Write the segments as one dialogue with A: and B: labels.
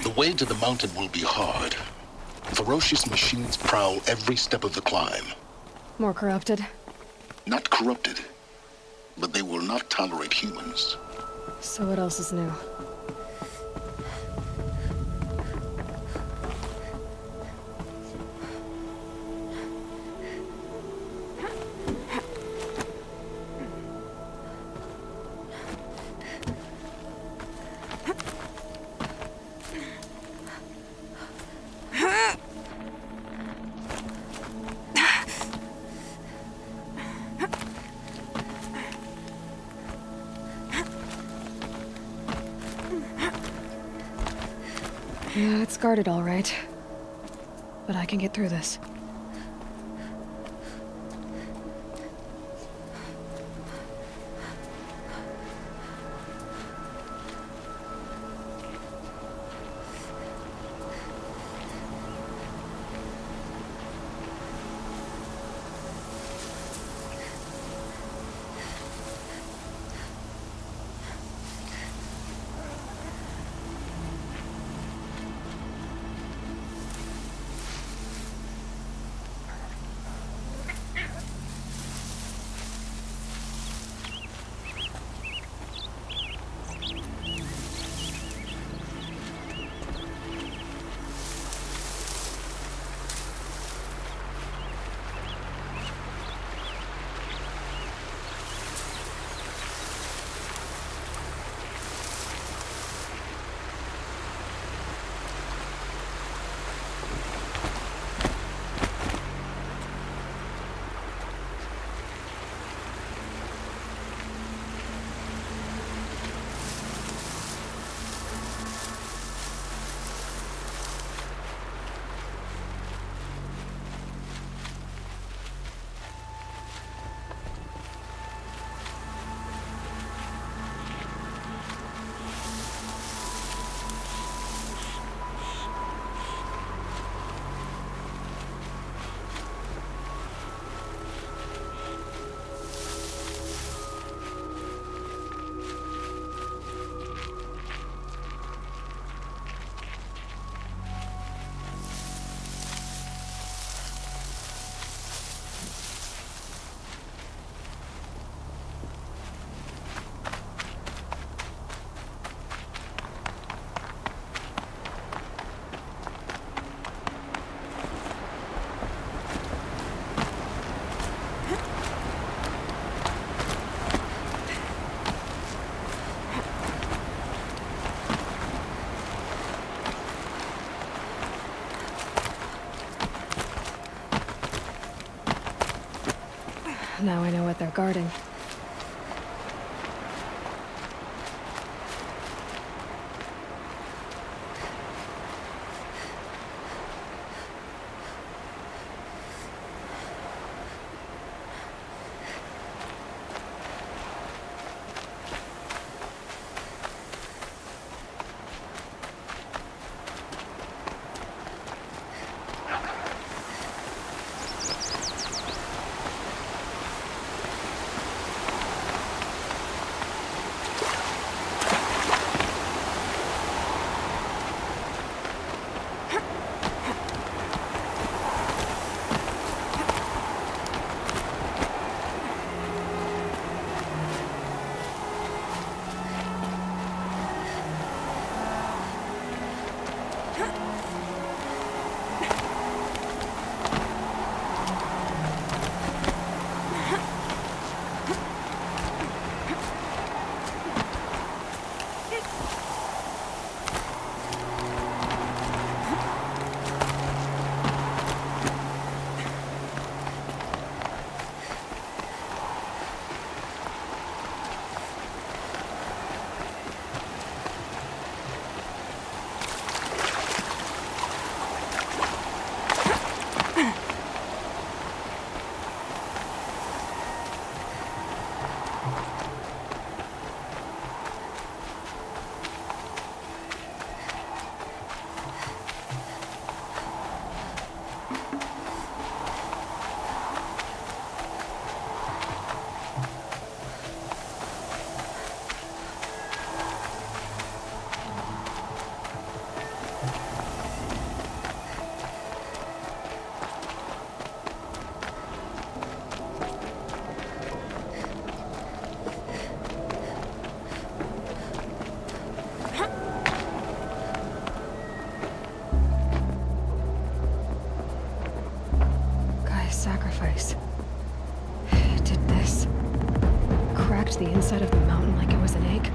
A: The way to the mountain will be hard. Ferocious machines prowl every step of the climb.
B: More corrupted?
A: Not corrupted, but they will not tolerate humans.
B: So what else is new? Yeah, it's guarded all right. But I can get through this. Now I know what they're guarding. side of the mountain like it was an egg?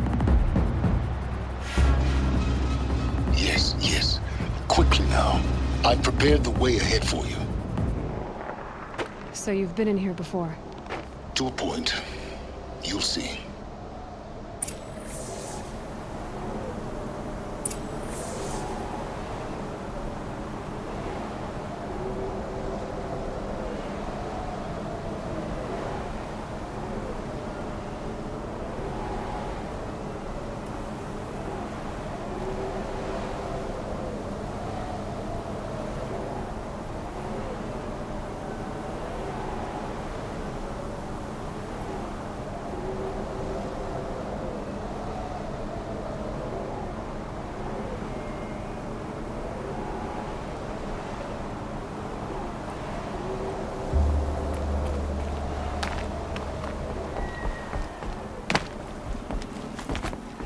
A: Yes, yes. Quickly now. I've prepared the way ahead for you.
B: So you've been in here before?
A: To a point. You'll see.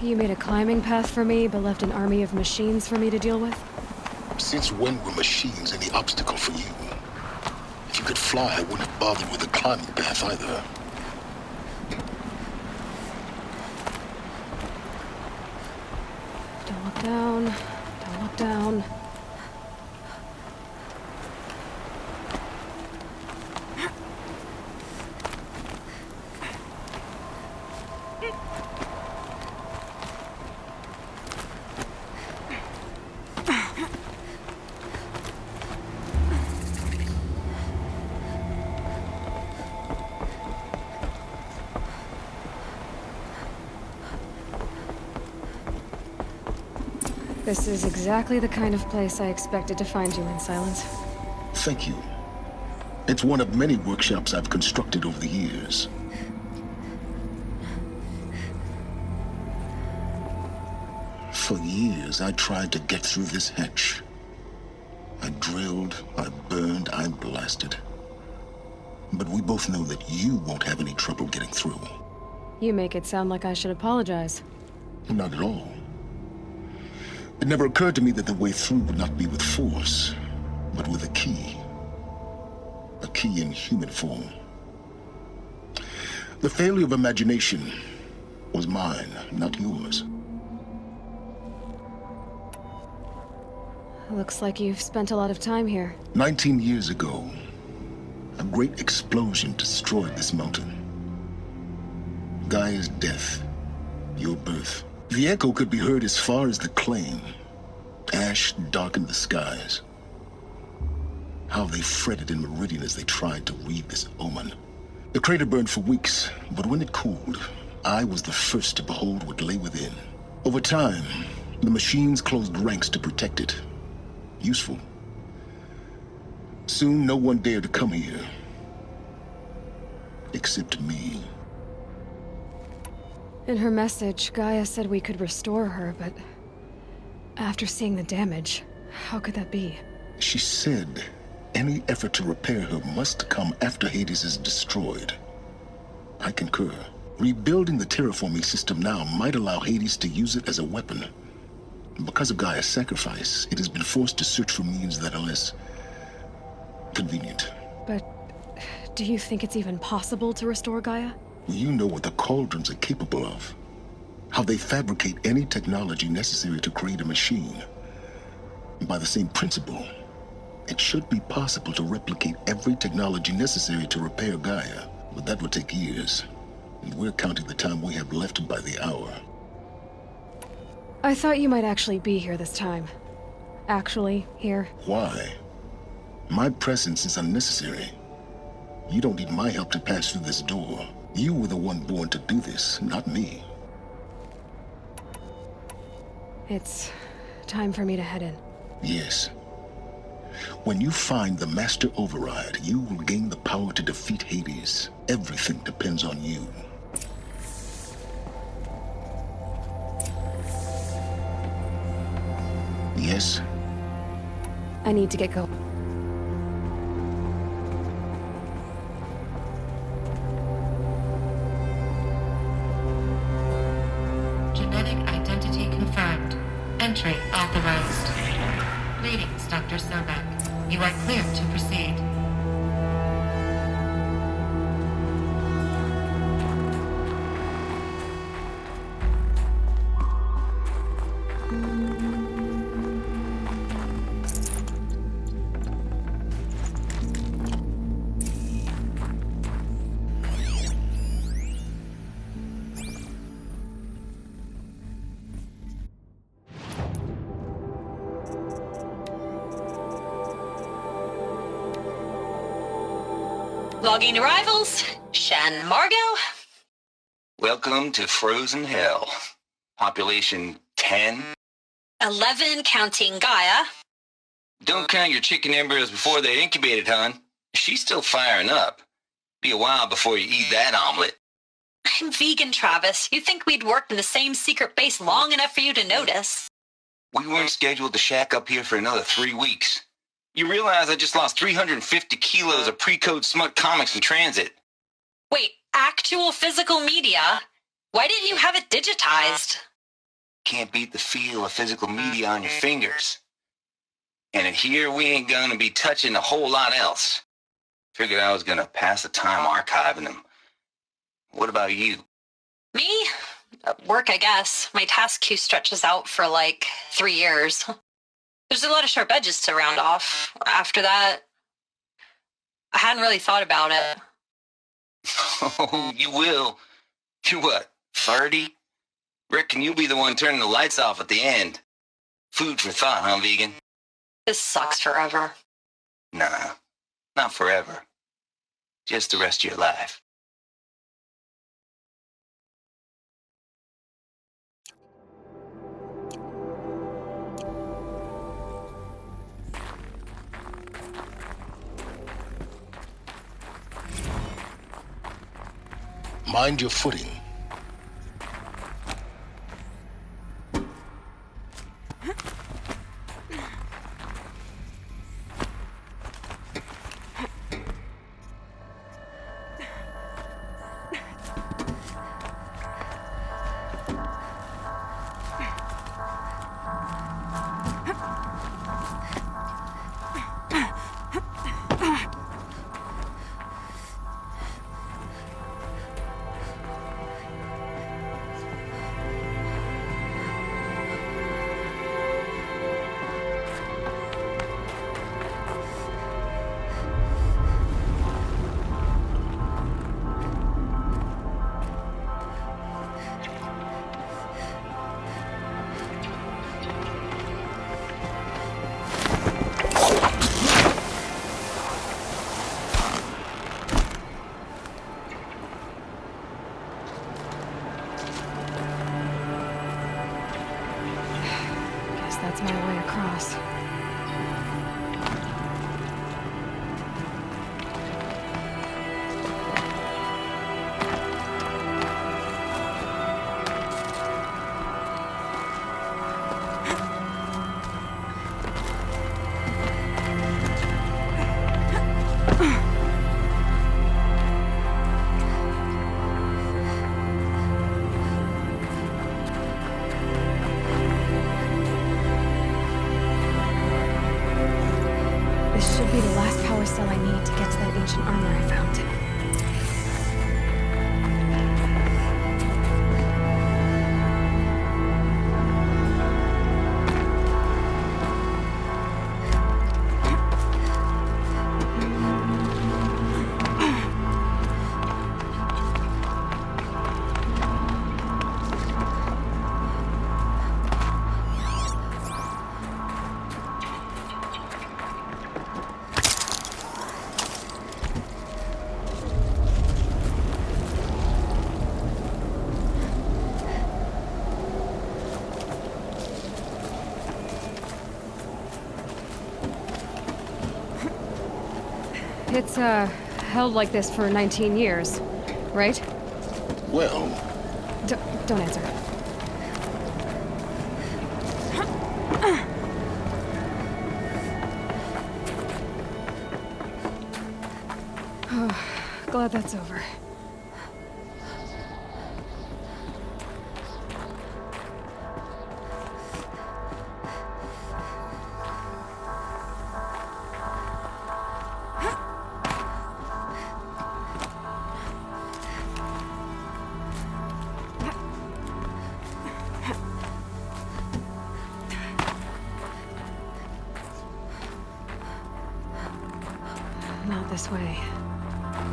B: You made a climbing path for me, but left an army of machines for me to deal with?
A: Since when were machines any obstacle for you? If you could fly, I wouldn't have bothered with a climbing path either.
B: Don't look down. Don't look down. This is exactly the kind of place I expected to find you in, Silence.
A: Thank you. It's one of many workshops I've constructed over the years. For years, I tried to get through this hatch. I drilled, I burned, I blasted. But we both know that you won't have any trouble getting through.
B: You make it sound like I should apologize.
A: Not at all. It never occurred to me that the way through would not be with force, but with a key. A key in human form. The failure of imagination was mine, not yours.
B: Looks like you've spent a lot of time here.
A: 19 years ago, a great explosion destroyed this mountain. Gaia's death, your birth. The echo could be heard as far as the claim. Ash darkened the skies. How they fretted in Meridian as they tried to read this omen. The crater burned for weeks, but when it cooled, I was the first to behold what lay within. Over time, the machines closed ranks to protect it. Useful. Soon, no one dared to come here. Except me.
B: In her message, Gaia said we could restore her, but after seeing the damage, how could that be?
A: She said any effort to repair her must come after Hades is destroyed. I concur. Rebuilding the terraforming system now might allow Hades to use it as a weapon. Because of Gaia's sacrifice, it has been forced to search for means that are less convenient.
B: But do you think it's even possible to restore Gaia?
A: You know what the Cauldrons are capable of. How they fabricate any technology necessary to create a machine. By the same principle, it should be possible to replicate every technology necessary to repair Gaia. But that would take years. And we're counting the time we have left by the hour.
B: I thought you might actually be here this time. Actually, here.
A: Why? My presence is unnecessary. You don't need my help to pass through this door. You were the one born to do this, not me.
B: It's time for me to head in.
A: Yes. When you find the Master Override, you will gain the power to defeat Hades. Everything depends on you. Yes?
B: I need to get going.
C: Genetic identity confirmed. Entry authorized. Greetings, Dr. Sobek. You are clear to proceed.
D: Logging arrivals. Shan Margot.
E: Welcome to Frozen Hell. Population 10.
D: 11 counting Gaia.
E: Don't count your chicken embryos before they're incubated, hon. She's still firing up. Be a while before you eat that omelet.
D: I'm vegan, Travis. You'd think we'd worked in the same secret base long enough for you to notice.
E: We weren't scheduled to shack up here for another 3 weeks. You realize I just lost 350 kilos of pre-code smut comics in transit.
D: Wait, actual physical media? Why didn't you have it digitized?
E: Can't beat the feel of physical media on your fingers. And in here, we ain't gonna be touching a whole lot else. Figured I was gonna pass the time archiving them. What about you?
D: Me? Work, I guess. My task queue stretches out for like 3 years. There's a lot of sharp edges to round off. After that, I hadn't really thought about it.
E: Oh, you will. You're what, 30? Reckon you'll be the one turning the lights off at the end. Food for thought, huh, vegan?
D: This sucks forever.
E: Nah, not forever. Just the rest of your life.
A: Mind your footing.
B: That's my way across. This should be the last power cell I need to get to that ancient armor I found. It's, held like this for 19 years, right?
A: Well,
B: Don't answer. Glad that's over. Not this way.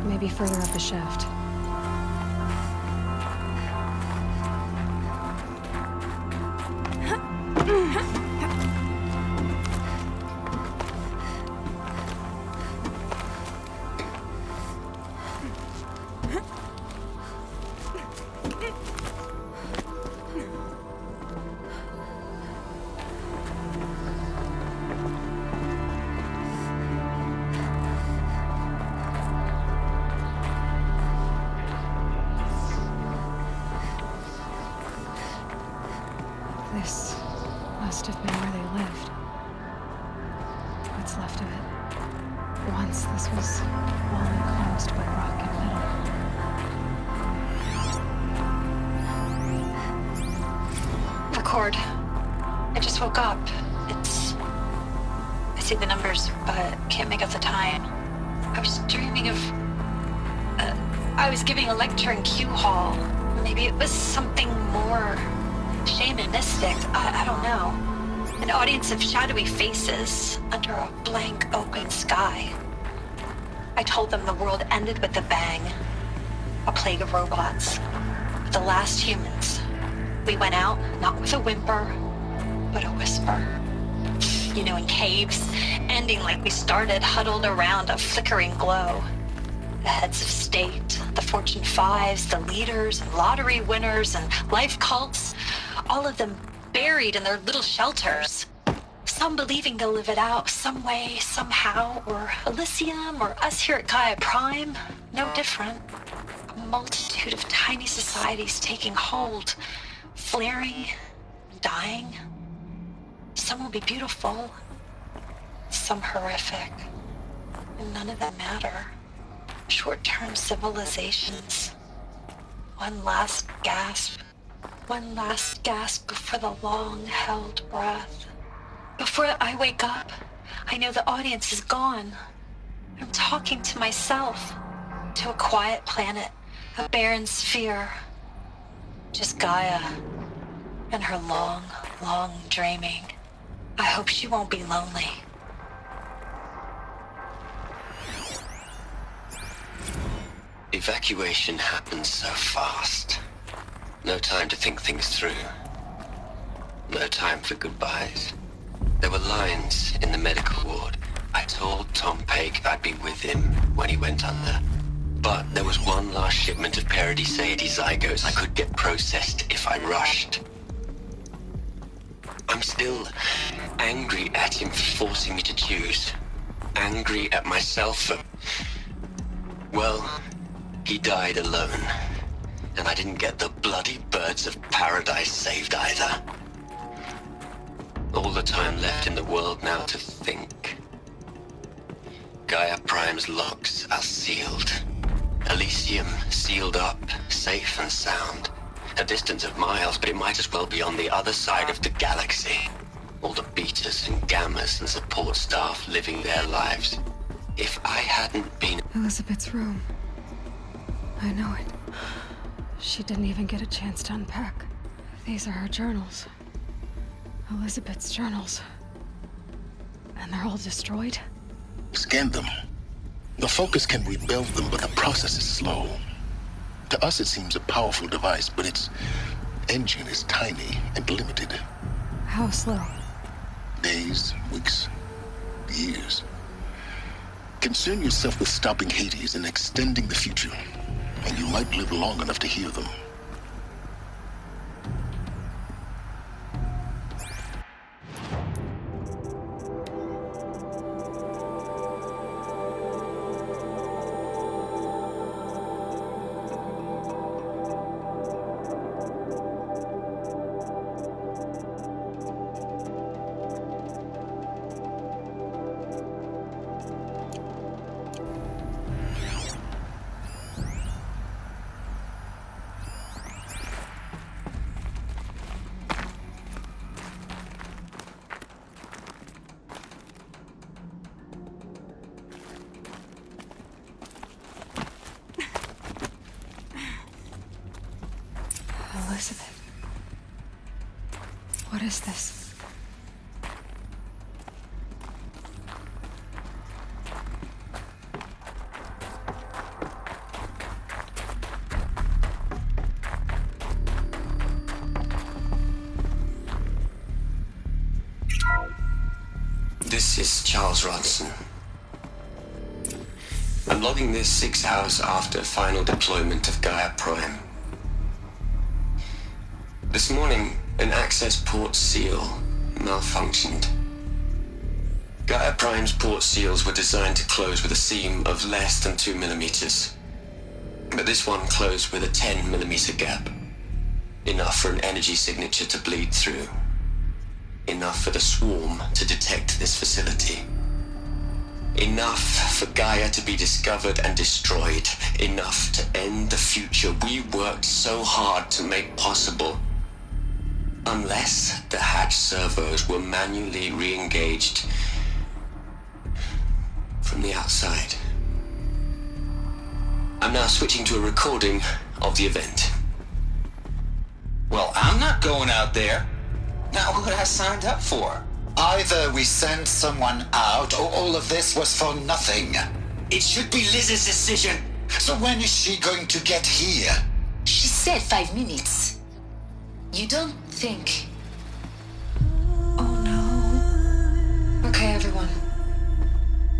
B: Maybe further up the shaft. where they lived. What's left of it. Once this was all enclosed by rock and metal.
D: Record. I just woke up. I see the numbers, but can't make out the time. I was dreaming of... I was giving a lecture in Q Hall. Maybe it was something more shamanistic. I don't know. An audience of shadowy faces under a blank open sky. I told them the world ended with a bang. A plague of robots. The last humans. We went out, not with a whimper, but a whisper. You know, in caves, ending like we started, huddled around a flickering glow. The heads of state, the Fortune 5s, the leaders and lottery winners and life cults, all of them buried in their little shelters. Some believing they'll live it out some way, somehow, or Elysium, or us here at Gaia Prime, no different. A multitude of tiny societies taking hold, flaring, dying. Some will be beautiful, some horrific, and none of them matter. Short-term civilizations. One last gasp before the long-held breath. Before I wake up, I know the audience is gone. I'm talking to myself, to a quiet planet, a barren sphere. Just Gaia and her long, long dreaming. I hope she won't be lonely.
F: Evacuation happened so fast. No time to think things through. No time for goodbyes. There were lines in the medical ward. I told Tom Pake I'd be with him when he went under. But there was one last shipment of Paradiseidae zygotes I could get processed if I rushed. I'm still angry at him for forcing me to choose. Angry at myself for... well, he died alone. And I didn't get the bloody birds of paradise saved either. All the time left in the world now to think. Gaia Prime's locks are sealed. Elysium sealed up, safe and sound. A distance of miles, but it might as well be on the other side of the galaxy. All the betas and gammas and support staff living their lives. If I hadn't been...
B: Elizabeth's room. I know it. She didn't even get a chance to unpack. These are her journals. Elizabeth's journals. And they're all destroyed?
A: Scan them. The Focus can rebuild them, but the process is slow. To us, it seems a powerful device, but its engine is tiny and limited.
B: How slow?
A: Days, weeks, years. Concern yourself with stopping Hades and extending the future, and you might live long enough to hear them.
B: Elizabeth. What is this?
F: This is Charles Ronson. I'm logging this 6 hours after final deployment of Gaia Prime. This morning, an access port seal malfunctioned. Gaia Prime's port seals were designed to close with a seam of less than 2 millimeters. But this one closed with a 10 millimeter gap. Enough for an energy signature to bleed through. Enough for the swarm to detect this facility. Enough for Gaia to be discovered and destroyed. Enough to end the future we worked so hard to make possible. Unless the hatch servos were manually re-engaged from the outside. I'm now switching to a recording of the event.
E: Well, I'm not going out there. Not what I signed up for.
G: Either we send someone out, or all of this was for nothing.
F: It should be Liz's decision.
G: So when is she going to get here?
H: She said 5 minutes. You don't think...
B: Oh no. Okay, everyone.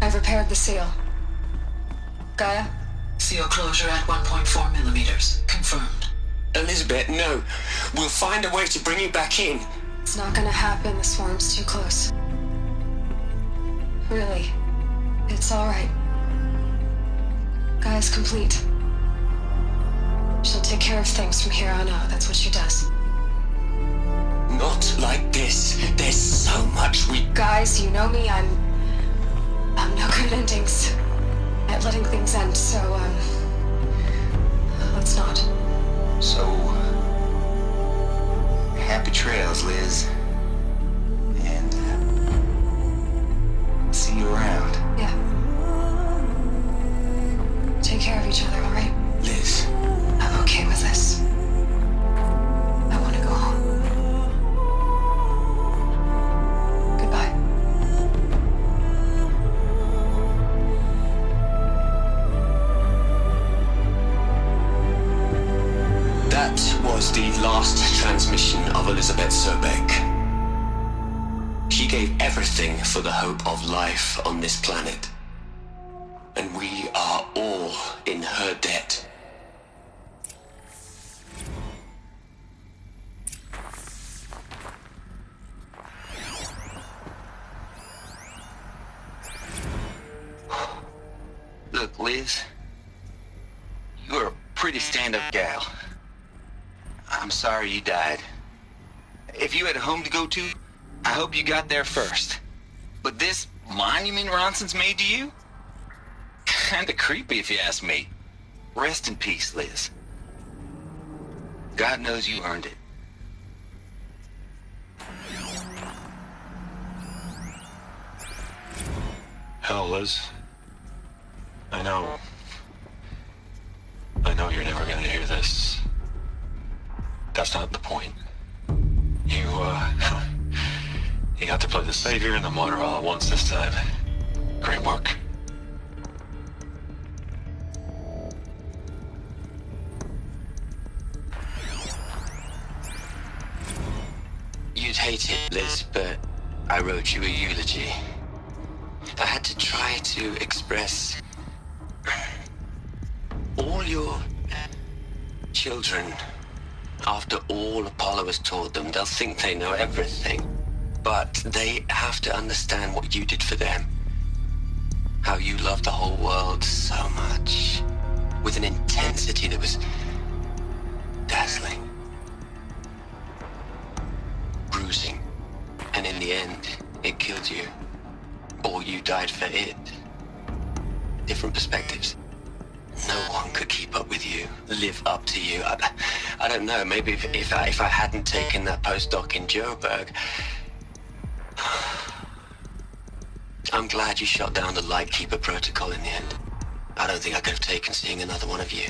B: I've repaired the seal. Gaia?
H: Seal closure at 1.4 millimeters. Confirmed.
F: Elizabeth, no. We'll find a way to bring you back in.
B: It's not gonna happen. The swarm's too close. Really. It's alright. Gaia's complete. She'll take care of things from here on out. That's what she does.
F: Not like this. There's so much we...
B: Guys, you know me. I'm no good at endings. At letting things end, so, let's not.
E: So, happy trails, Liz. And, see you around.
B: Yeah. Take care of each other, alright?
F: Liz.
B: I'm okay with this. I want to go home. Goodbye.
F: That was the last transmission of Elizabeth Sobek. She gave everything for the hope of life on this planet. And we are all in her debt.
E: Look, Liz. You're a pretty stand-up gal. I'm sorry you died. If you had a home to go to, I hope you got there first. But this monument Ronson's made to you? Kinda creepy if you ask me. Rest in peace, Liz. God knows you earned it.
I: Hell, Liz. I know you're never gonna hear this. That's not the point. You got to play the savior and the martyr all at once this time. Great work.
F: You'd hate it, Liz, but I wrote you a eulogy. I had to try to express all your children. After all Apollo has taught them, they'll think they know everything. But they have to understand what you did for them. How you loved the whole world so much. With an intensity that was dazzling. Bruising. And in the end, it killed you. Or you died for it. Different perspectives. No one could keep up with you, live up to you. I don't know, maybe if I hadn't taken that postdoc in Joburg. I'm glad you shot down the Lightkeeper protocol in the end. I don't think I could have taken seeing another one of you.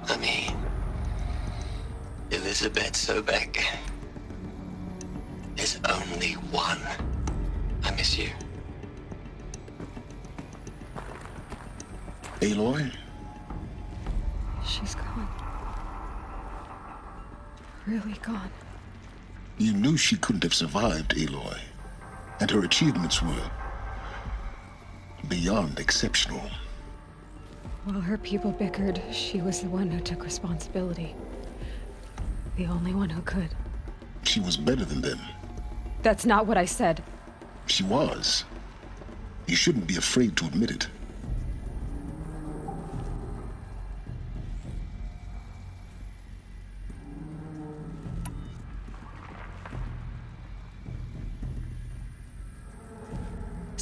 F: I mean, Elizabeth Sobek. There's only one. I miss you.
A: Aloy?
B: She's gone. Really gone.
A: You knew she couldn't have survived, Aloy. And her achievements were beyond exceptional.
B: While her people bickered, she was the one who took responsibility. The only one who could.
A: She was better than them.
B: That's not what I said.
A: She was. You shouldn't be afraid to admit it.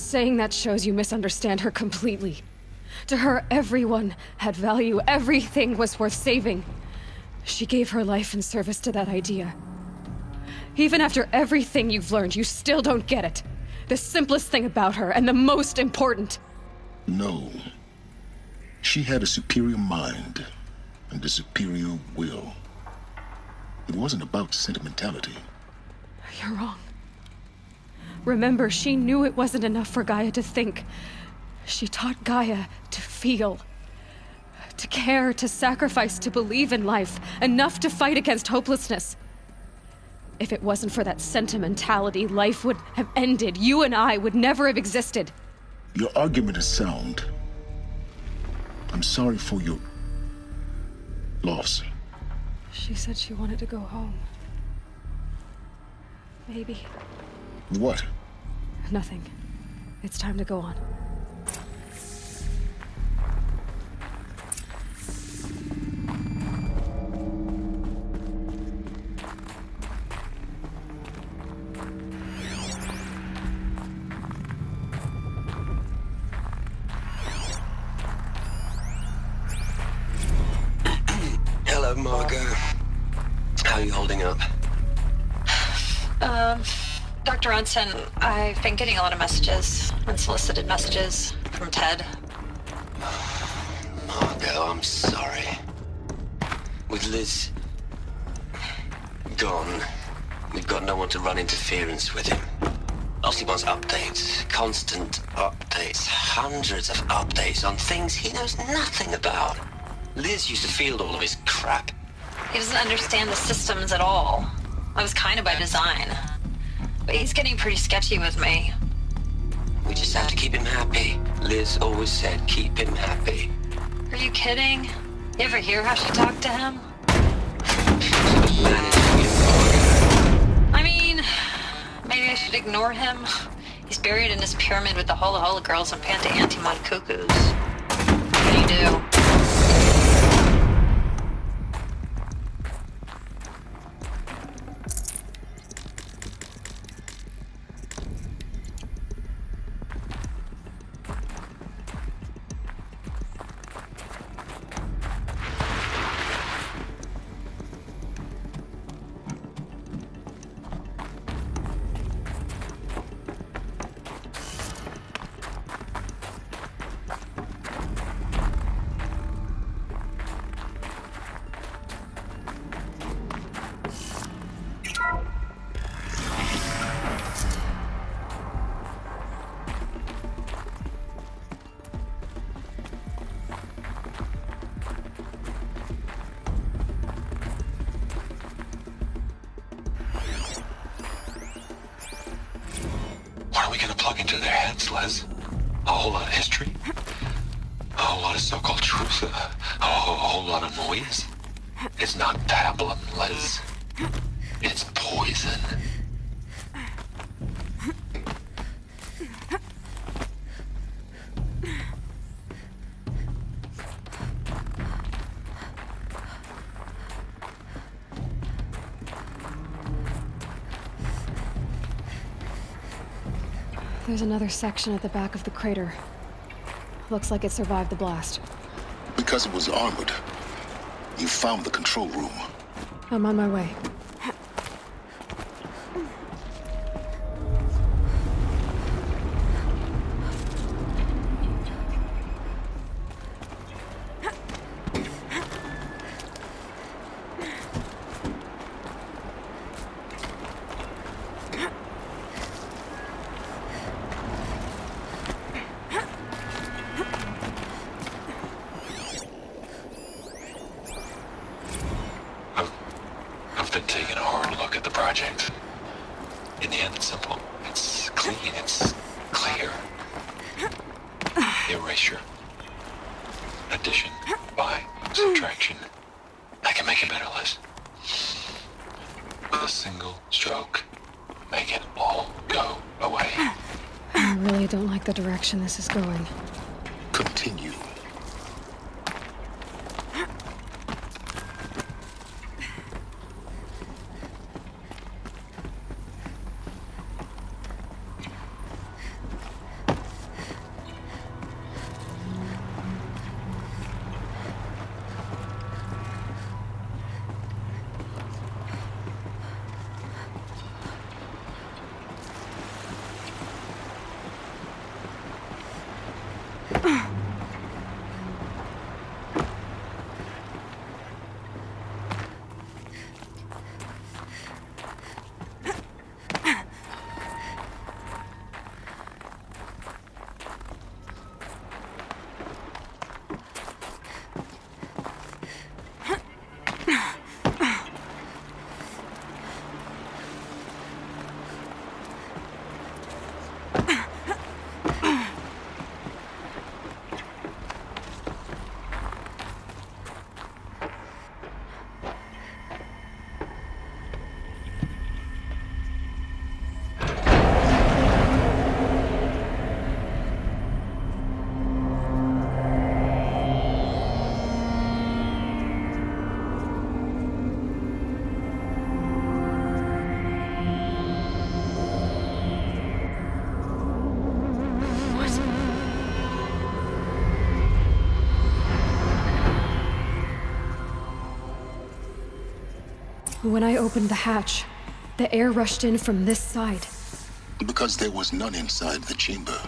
B: Saying that shows you misunderstand her completely. To her, everyone had value. Everything was worth saving. She gave her life in service to that idea. Even after everything you've learned, you still don't get it. The simplest thing about her, and the most important.
A: No. She had a superior mind and a superior will. It wasn't about sentimentality.
B: You're wrong. Remember, she knew it wasn't enough for Gaia to think. She taught Gaia to feel. To care, to sacrifice, to believe in life. Enough to fight against hopelessness. If it wasn't for that sentimentality, life would have ended. You and I would never have existed.
A: Your argument is sound. I'm sorry for your loss.
B: She said she wanted to go home. Maybe.
A: What?
B: Nothing. It's time to go on.
F: Hello, Margot. How are you holding up?
D: Dr. Ronson, I've been getting a lot of messages, unsolicited messages from Ted.
F: Margot, I'm sorry. With Liz gone, we've got no one to run interference with him. All he wants updates, constant updates, hundreds of updates on things he knows nothing about. Liz used to field all of his crap.
D: He doesn't understand the systems at all. That was kind of by design. But he's getting pretty sketchy with me.
F: We just have to keep him happy. Liz always said keep him happy.
D: Are you kidding? You ever hear how she talked to him? I mean, maybe I should ignore him. He's buried in his pyramid with the Hola Hola girls and Panta Antimon cuckoos. What do you do?
I: What are we gonna plug into their heads, Les? A whole lot of history? A whole lot of so-called truth? A whole lot of noise? It's not pablum, Les. It's poison.
B: There's another section at the back of the crater. Looks like it survived the blast.
A: Because it was armored, you found the control room.
B: I'm on my way.
I: I've been taking a hard look at the project. In the end, it's simple. It's clean. It's clear. Erasure. Addition. By. Subtraction. I can make it better, Liz. With a single stroke, make it all go away.
B: I really don't like the direction this is going.
A: Continue.
B: When I opened the hatch, the air rushed in from this side.
A: Because there was none inside the chamber.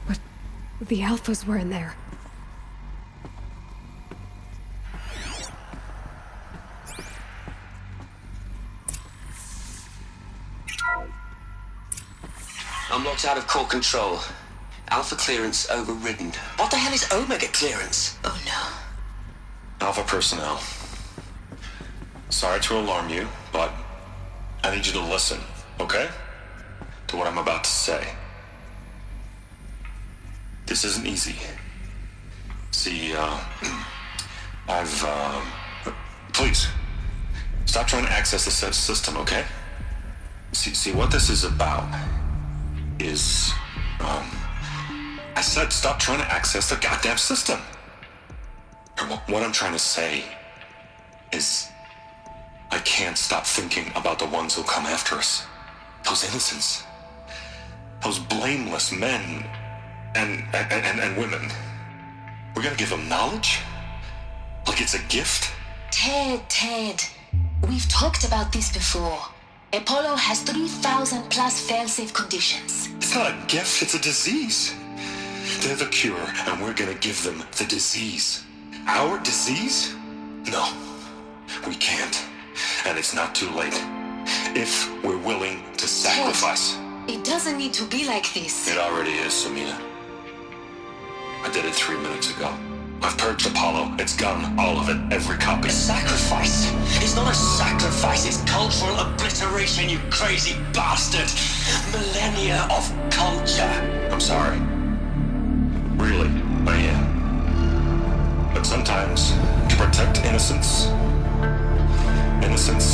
B: But the Alphas were in there.
F: I'm locked out of core control. Alpha clearance overridden. What the hell is Omega clearance?
H: Oh no.
I: Alpha personnel. Sorry to alarm you, but I need you to listen, okay? To what I'm about to say. This isn't easy. See, please, stop trying to access the system, okay? See, what this is about is, I said stop trying to access the goddamn system. What I'm trying to say is, I can't stop thinking about the ones who'll come after us. Those innocents. Those blameless men and women. We're gonna give them knowledge? Like it's a gift?
H: Ted. We've talked about this before. Apollo has 3,000 plus fail-safe conditions.
I: It's not a gift, it's a disease. They're the cure, and we're gonna give them the disease. Our disease? No, we can't. And it's not too late. If we're willing to sacrifice.
H: It doesn't need to be like this.
I: It already is, Samina. I did it 3 minutes ago. I've purged Apollo. It's gone. All of it. Every copy.
F: A sacrifice? It's not a sacrifice, it's cultural obliteration, you crazy bastard! Millennia of culture!
I: I'm sorry. Really, I am. But sometimes, to protect innocence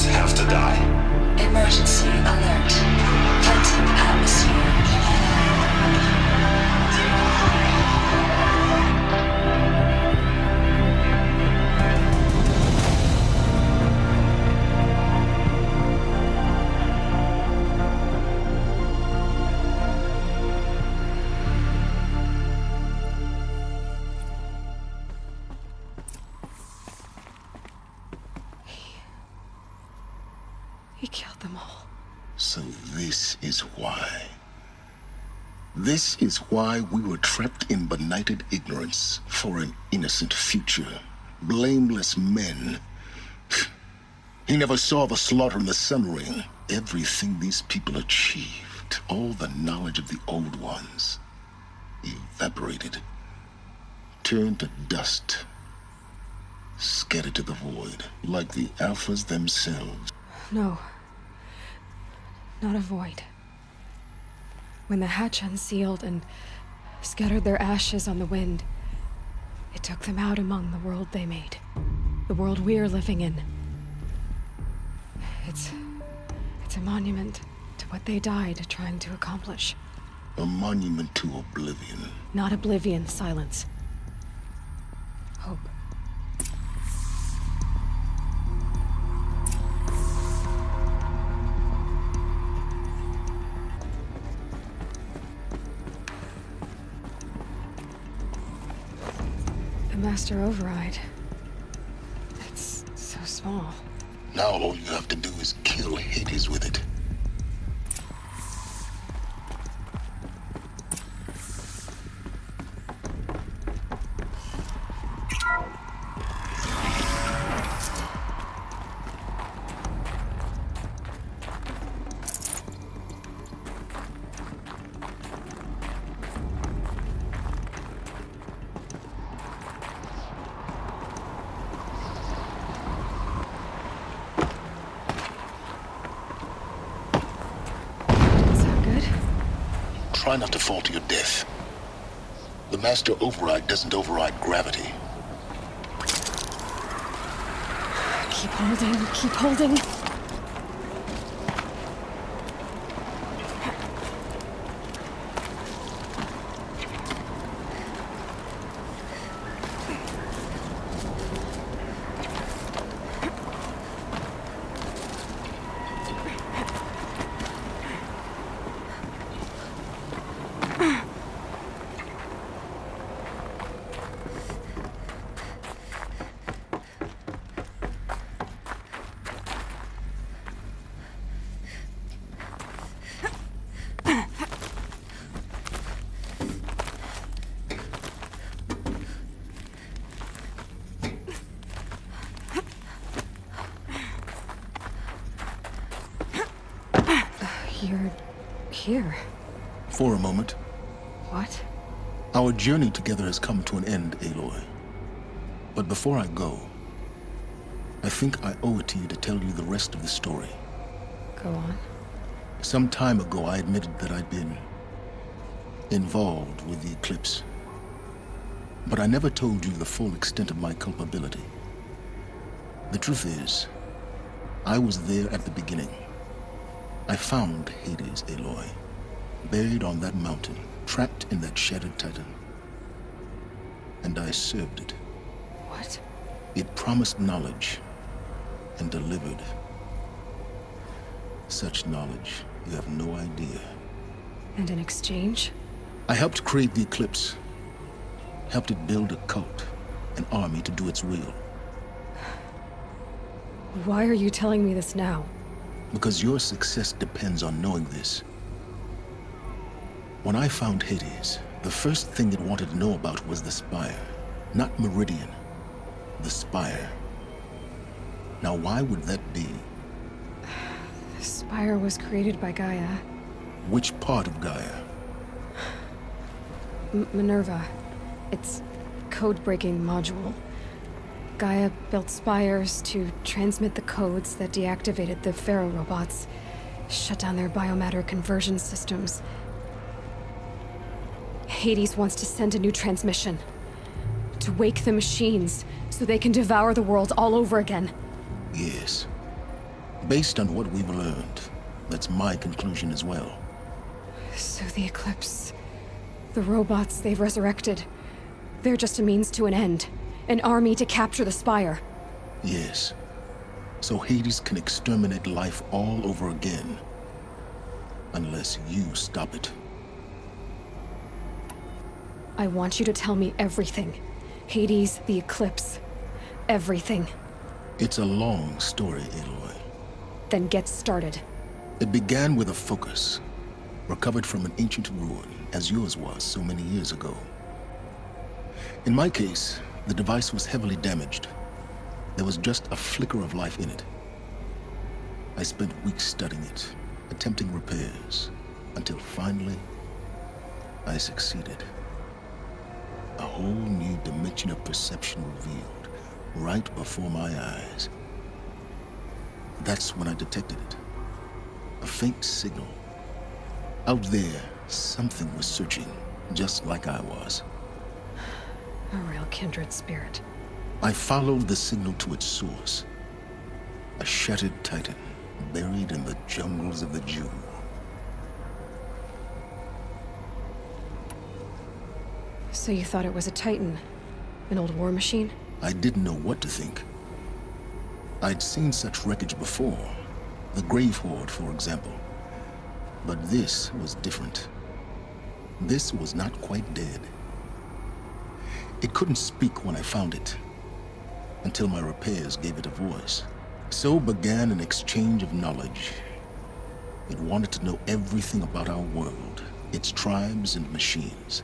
I: have to die.
H: Emergency alert. Flooding atmosphere.
B: He killed them all.
A: So this is why. This is why we were trapped in benighted ignorance for an innocent future. Blameless men. He never saw the slaughter in the Sun Ring. Everything these people achieved, all the knowledge of the old ones, evaporated, turned to dust, scattered to the void, like the Alphas themselves.
B: No. Not a void. When the hatch unsealed and scattered their ashes on the wind, it took them out among the world they made. The world we're living in. It's a monument to what they died trying to accomplish.
A: A monument to oblivion.
B: Not oblivion, silence. Hope. The Master Override. It's so small.
A: Now all you have to do is kill Hades with it. Try not to fall to your death. The Master Override doesn't override gravity.
B: Keep holding, keep holding. You're here.
A: For a moment,
B: What?
A: our journey together has come to an end, Aloy. But before I go, I think I owe it to you to tell you the rest of the story.
B: Go on.
A: Some time ago, I admitted that I'd been involved with the Eclipse. But I never told you the full extent of my culpability. The truth is, I was there at the beginning. I found Hades, Aloy, buried on that mountain, trapped in that shattered titan. And I served it.
B: What?
A: It promised knowledge and delivered. Such knowledge, you have no idea.
B: And in exchange?
A: I helped create the Eclipse. Helped it build a cult, an army to do its will.
B: Why are you telling me this now?
A: Because your success depends on knowing this. When I found Hades, the first thing it wanted to know about was the Spire. Not Meridian. The Spire. Now why would that be?
B: The Spire was created by Gaia.
A: Which part of Gaia?
B: Minerva. It's code-breaking module. Gaia built spires to transmit the codes that deactivated the Pharaoh robots, shut down their biomatter conversion systems. Hades wants to send a new transmission. To wake the machines, so they can devour the world all over again.
A: Yes. Based on what we've learned, that's my conclusion as well.
B: So the Eclipse... the robots they've resurrected... they're just a means to an end. An army to capture the Spire.
A: Yes. So Hades can exterminate life all over again. Unless you stop it.
B: I want you to tell me everything. Hades, the Eclipse. Everything.
A: It's a long story, Aloy.
B: Then get started.
A: It began with a focus, recovered from an ancient ruin, as yours was so many years ago. In my case, the device was heavily damaged. There was just a flicker of life in it. I spent weeks studying it, attempting repairs, until finally, I succeeded. A whole new dimension of perception revealed, right before my eyes. That's when I detected it. A faint signal. Out there, something was searching, just like I was.
B: A real kindred spirit.
A: I followed the signal to its source. A shattered titan, buried in the jungles of the Jewel.
B: So you thought it was a Titan? An old war machine?
A: I didn't know what to think. I'd seen such wreckage before. The Grave Horde, for example. But this was different. This was not quite dead. It couldn't speak when I found it, until my repairs gave it a voice. So began an exchange of knowledge. It wanted to know everything about our world, its tribes and machines.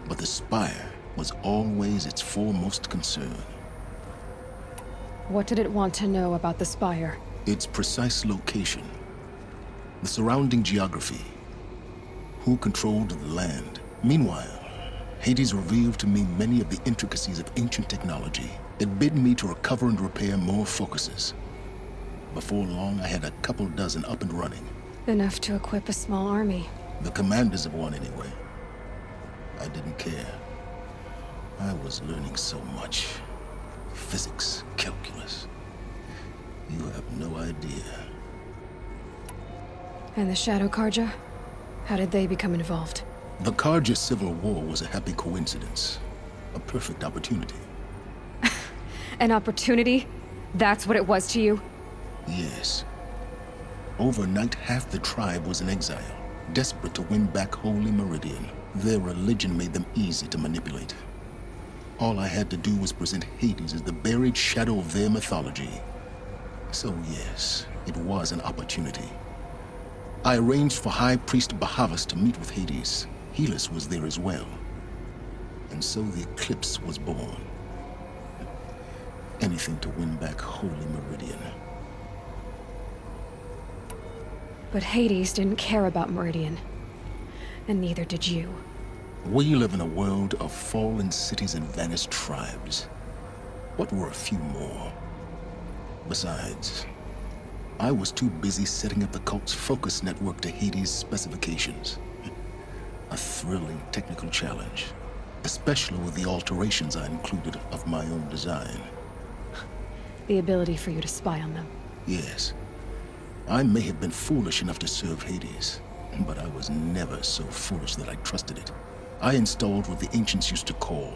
A: But the Spire was always its foremost concern.
B: What did it want to know about the Spire?
A: Its precise location, the surrounding geography, who controlled the land. Meanwhile, Hades revealed to me many of the intricacies of ancient technology. It bid me to recover and repair more focuses. Before long, I had a couple dozen up and running.
B: Enough to equip a small army.
A: The commanders of one, anyway. I didn't care. I was learning so much. Physics, calculus. You have no idea.
B: And the Shadow Karja? How did they become involved?
A: The Karja Civil War was a happy coincidence. A perfect opportunity.
B: An opportunity? That's what it was to you?
A: Yes. Overnight, half the tribe was in exile, desperate to win back Holy Meridian. Their religion made them easy to manipulate. All I had to do was present Hades as the buried shadow of their mythology. So yes, it was an opportunity. I arranged for High Priest Bahavas to meet with Hades. Helis was there as well. And so the Eclipse was born. Anything to win back Holy Meridian.
B: But Hades didn't care about Meridian. And neither did you.
A: We live in a world of fallen cities and vanished tribes. What were a few more? Besides, I was too busy setting up the cult's focus network to Hades' specifications. A thrilling technical challenge, especially with the alterations I included of my own design.
B: The ability for you to spy on them.
A: Yes. I may have been foolish enough to serve Hades, but I was never so foolish that I trusted it. I installed what the ancients used to call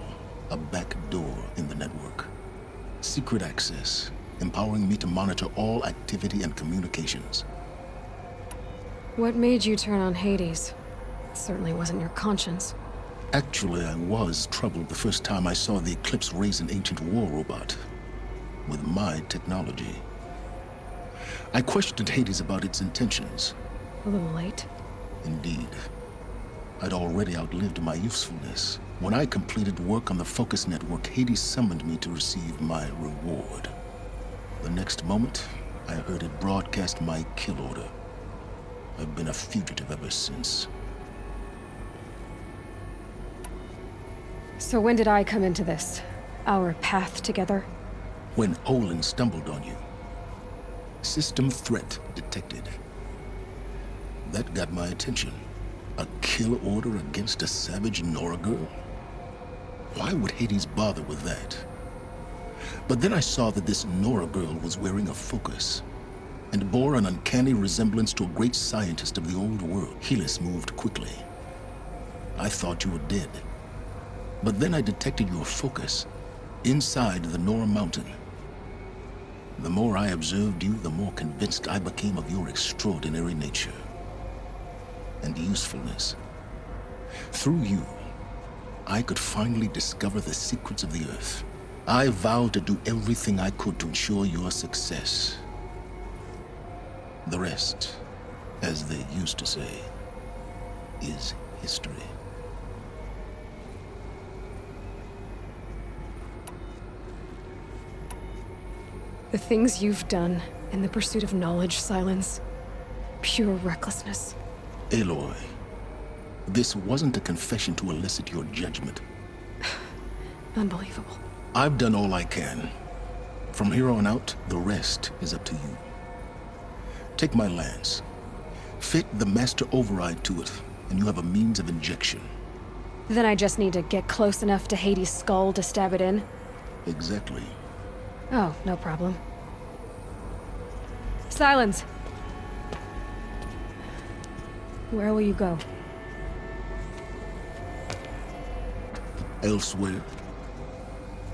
A: a back door in the network. Secret access, empowering me to monitor all activity and communications.
B: What made you turn on Hades? It certainly wasn't your conscience.
A: Actually, I was troubled the first time I saw the Eclipse raise an ancient war robot with my technology. I questioned Hades about its intentions.
B: A little late.
A: Indeed. I'd already outlived my usefulness. When I completed work on the Focus Network, Hades summoned me to receive my reward. The next moment, I heard it broadcast my kill order. I've been a fugitive ever since.
B: So when did I come into this? Our path together?
A: When Olin stumbled on you. System threat detected. That got my attention. A kill order against a savage Nora girl? Why would Hades bother with that? But then I saw that this Nora girl was wearing a focus and bore an uncanny resemblance to a great scientist of the old world. Helis moved quickly. I thought you were dead. But then I detected your focus inside the Nora mountain. The more I observed you, the more convinced I became of your extraordinary nature and usefulness. Through you, I could finally discover the secrets of the Earth. I vowed to do everything I could to ensure your success. The rest, as they used to say, is history.
B: The things you've done in the pursuit of knowledge, Silence. Pure recklessness.
A: Aloy, this wasn't a confession to elicit your judgment.
B: Unbelievable.
A: I've done all I can. From here on out, the rest is up to you. Take my lance. Fit the Master Override to it, and you have a means of injection.
B: Then I just need to get close enough to Hades' skull to stab it in?
A: Exactly.
B: Oh, no problem. Silence! Where will you go?
A: Elsewhere.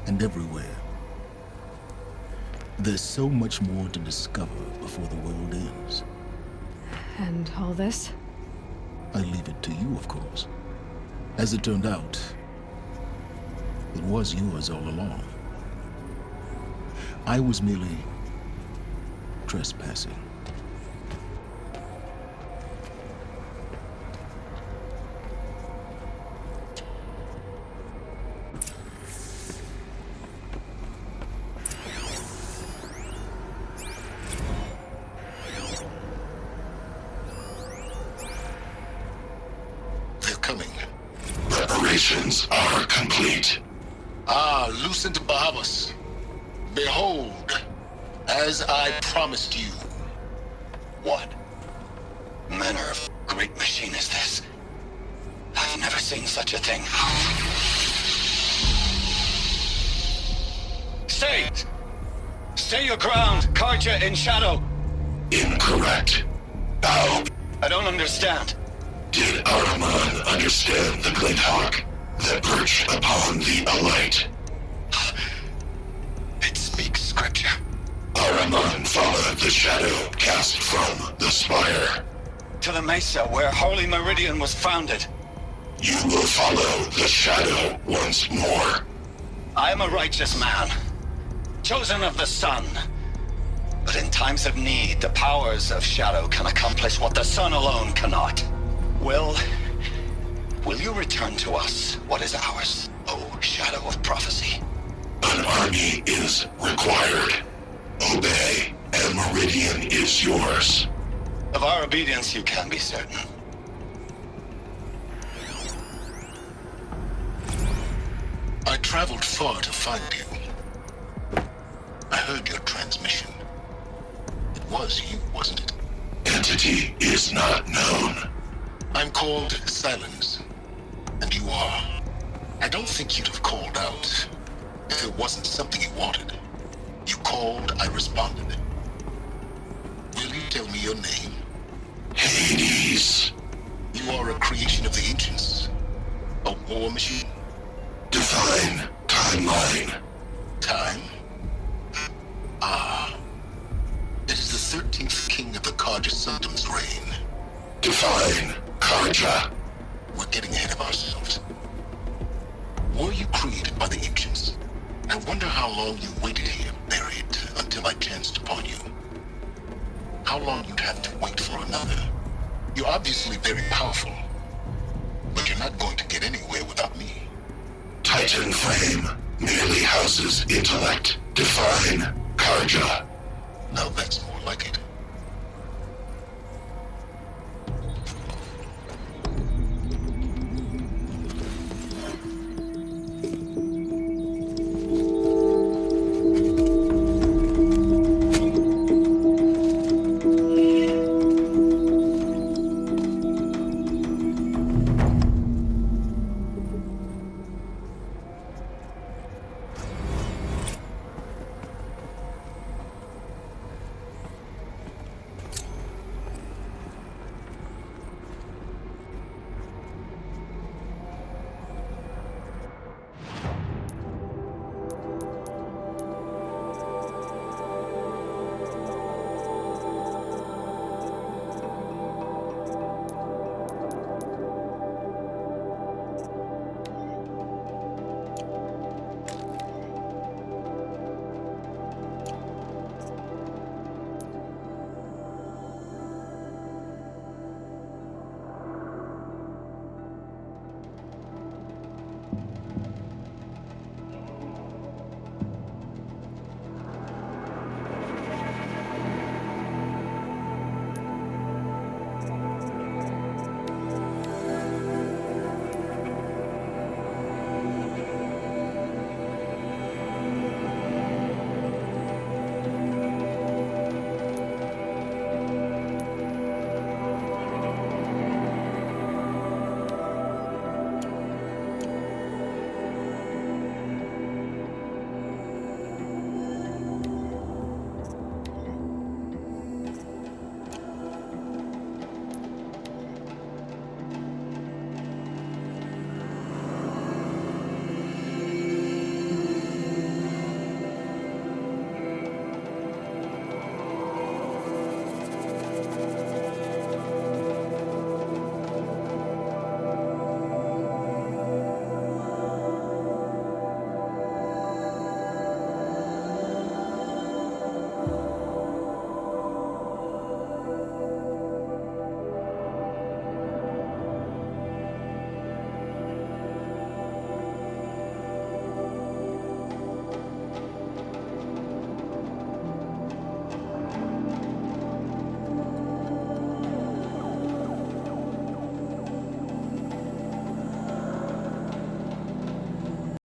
A: And everywhere. There's so much more to discover before the world ends.
B: And all this?
A: I leave it to you, of course. As it turned out, it was yours all along. I was merely trespassing. They're coming.
J: Preparations are complete.
A: Ah, Lucent Bahavas. Behold, as I promised you. What?
F: Manner of
E: great machine is this? I've never seen such a thing. Stay! Stay your ground, Karja in shadow!
J: Incorrect. How
E: I don't understand.
J: did Ahriman understand the Glinthawk that perched upon the Alight?
E: It speaks scripture.
J: Ahriman followed the shadow cast from the spire.
E: To the mesa where Holy Meridian was founded.
J: You will follow the shadow once more.
E: I am a righteous man, chosen of the sun. But in times of need, the powers of shadow can accomplish what the sun alone cannot. Will you return to us what is ours, O Shadow of Prophecy?
J: An army is required. Obey, and Meridian is yours.
E: Of our obedience you can be certain.
A: I traveled far to find you. I heard your transmission. It was you, wasn't it?
J: Entity is not known.
A: I'm called Silence, and you are. I don't think you'd have called out if it wasn't something you wanted. You called, I responded. Will you tell me your name?
J: Hades.
A: You are a creation of the ancients. A war machine?
J: Define timeline.
A: Time? Ah. It is the 13th king of the Karja Sanctum's reign.
J: Define Karja.
A: We're getting ahead of ourselves. Were you created by the ancients? I wonder how long you waited here, buried, until I chanced upon you. How long you'd have to wait for another. You're obviously very powerful, but you're not going to get anywhere without me.
J: Titan Flame merely houses intellect. Define Karja.
A: Now that's more like it.